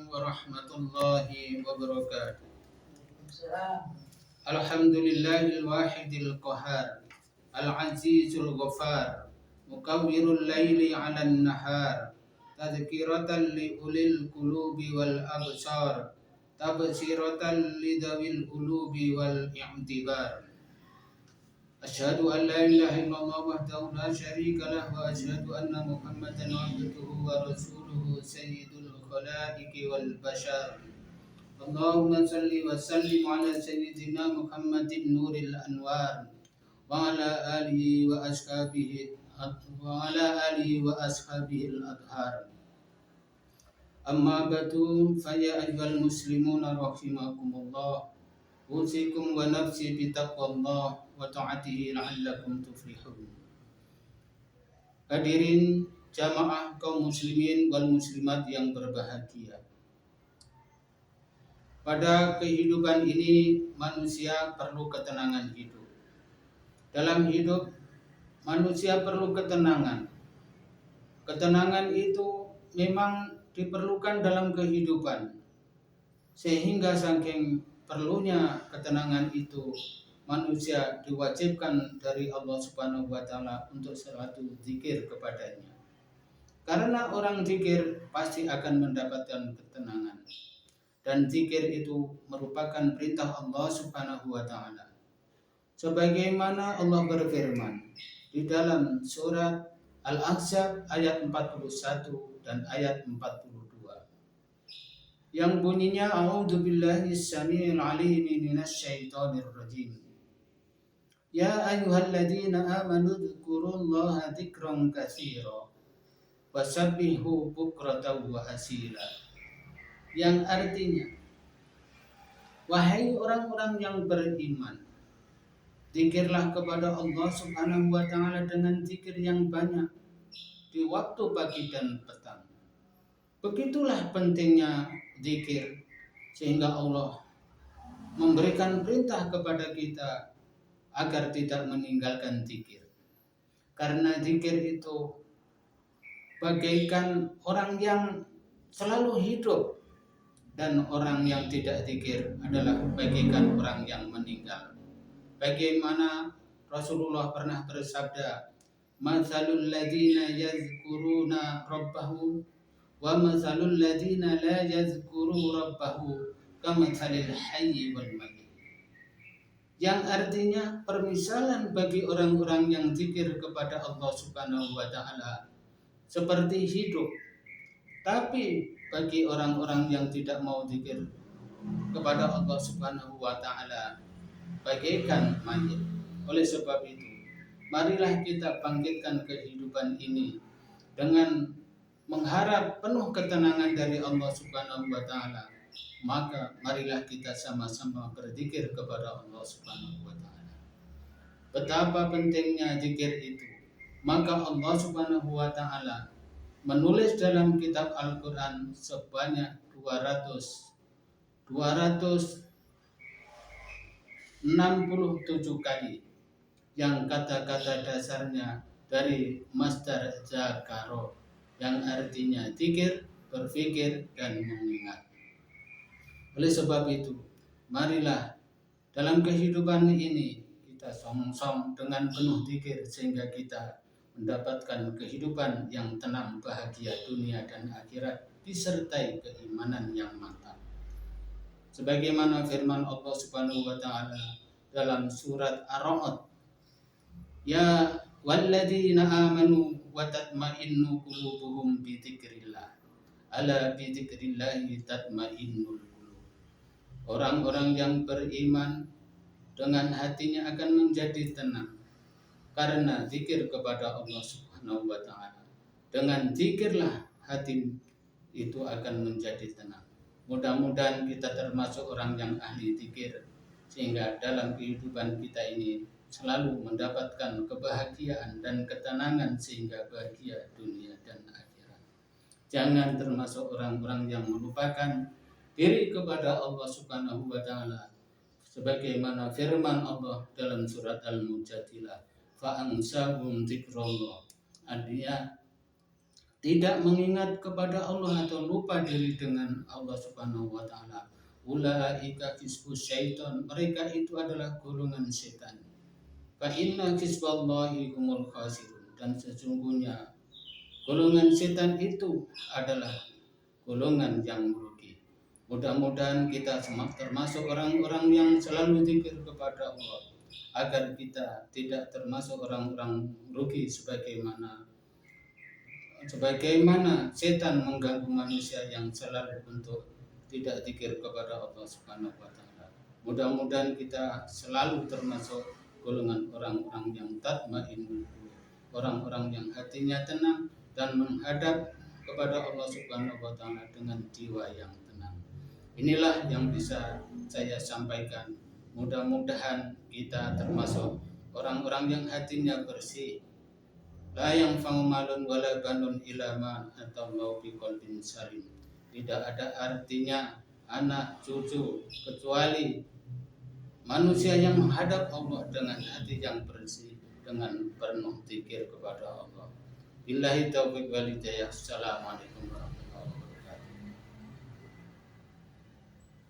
warahmatullahi wabarakatuh. Alhamdulillahil wahidil qahar, al-azizul ghafar, mukawwirul laili 'alan nahar, tadhkiratan li ulil qulubi wal absar, tabsiratan lidawil ulubi wal i'tibar. Asyhadu an la ilaha illallah wahdahu la syarika lah wa asyhadu anna Muhammadan abduhu wa rasuluhu sayyidul khalaiqi wal bashar. Allahumma salli wa sallim ala sayyidina Muhammadin nuril anwar wa ala alihi wa ashabihi al adhar. Amma ba'du fa ya ayyuhal muslimuna rahimakumullah. Usikum wa nafsi bitaqwallah wa ta'atihi la'allakum tuflihun. Hadirin jamaah kaum muslimin wal muslimat yang berbahagia. Pada kehidupan ini manusia perlu ketenangan hidup. Dalam hidup manusia perlu ketenangan. Ketenangan itu memang diperlukan dalam kehidupan. Sehingga saking perlunya ketenangan itu, manusia diwajibkan dari Allah Subhanahu wa taala untuk selalu zikir kepadanya. Karena orang zikir pasti akan mendapatkan ketenangan. Dan zikir itu merupakan perintah Allah Subhanahu wa taala. Sebagaimana Allah berfirman di dalam surat Al-Ahzab ayat 41 dan ayat 42. Yang bunyinya a'udzubillahi as-sami'il 'alim minasyaitonir rajim. Ya ayyuhalladzina amanu dzkurullaha dzikran katsira wasabbihu bukratan wa asila. Yang artinya, wahai orang-orang yang beriman, zikirlah kepada Allah Subhanahu wa taala dengan zikir yang banyak di waktu pagi dan petang. Begitulah pentingnya zikir, sehingga Allah memberikan perintah kepada kita agar tidak meninggalkan zikir. Karena zikir itu bagaikan orang yang selalu hidup, dan orang yang tidak zikir adalah bagaikan orang yang meninggal. Bagaimana Rasulullah pernah bersabda, "Matsalul ladzina yazkuruna rabbahum wa matsalul ladzina la yazkuru rabbahu kamatsalil hayyi wal mayyit." Yang artinya permisalan bagi orang-orang yang zikir kepada Allah Subhanahu wa taala seperti hidup, tapi bagi orang-orang yang tidak mau zikir kepada Allah Subhanahu wa taala bagaikan mayit. Oleh sebab itu, marilah kita bangkitkan kehidupan ini dengan mengharap penuh ketenangan dari Allah Subhanahu wa taala. Maka marilah kita sama-sama berzikir kepada Allah Subhanahu wa taala. Betapa pentingnya zikir itu. Maka Allah Subhanahu wa taala menulis dalam kitab Al-Qur'an sebanyak 267 kali yang kata-kata dasarnya dari masdar zakaro, yang artinya zikir, berfikir, dan mengingat. Oleh sebab itu, marilah dalam kehidupan ini kita song-song dengan penuh zikir sehingga kita mendapatkan kehidupan yang tenang, bahagia dunia dan akhirat disertai keimanan yang mantap. Sebagaimana firman Allah Subhanahu wa taala dalam surat Ar-Ra'd, ya walladzina amanu wa tatma'innu qulubuhum bi dzikrillah. Ala bi dzikrillah tatma'innul qulub. Orang-orang yang beriman dengan hatinya akan menjadi tenang karena zikir kepada Allah Subhanahu wa taala. Dengan zikirlah hati itu akan menjadi tenang. Mudah-mudahan kita termasuk orang yang ahli zikir, sehingga dalam kehidupan kita ini selalu mendapatkan kebahagiaan dan ketenangan sehingga bahagia dunia dan akhirat. Jangan termasuk orang-orang yang melupakan diri kepada Allah Subhanahu wa taala, sebagaimana firman Allah dalam surat Al-Mujadilah, fa ansahum dzikrullah. Artinya tidak mengingat kepada Allah atau lupa diri dengan Allah Subhanahu wa taala. Ulaika hizbus syaitan, mereka itu adalah golongan setan. Fa inna hizballahi humul khasirun, dan sesungguhnya golongan setan itu adalah golongan yang merugi. Mudah-mudahan kita termasuk orang-orang yang selalu zikir kepada Allah, agar kita tidak termasuk orang-orang rugi sebagaimana setan mengganggu manusia yang selalu untuk tidak zikir kepada Allah Subhanahu wa taala. Mudah-mudahan kita selalu termasuk golongan orang-orang yang tatmainnul qulub, orang-orang yang hatinya tenang dan menghadap kepada Allah Subhanahu wa taala dengan jiwa yang tenang. Inilah yang bisa saya sampaikan. Mudah-mudahan kita termasuk orang-orang yang hatinya bersih. La yanfa'u malun wala banun illa man atallahu biqalbin salim. Tidak ada artinya anak cucu kecuali manusia yang menghadap Allah dengan hati yang bersih, dengan penuh zikir kepada Allah. Billahi taufiq wal hidayah. Assalamualaikum warahmatullahi wabarakatuh.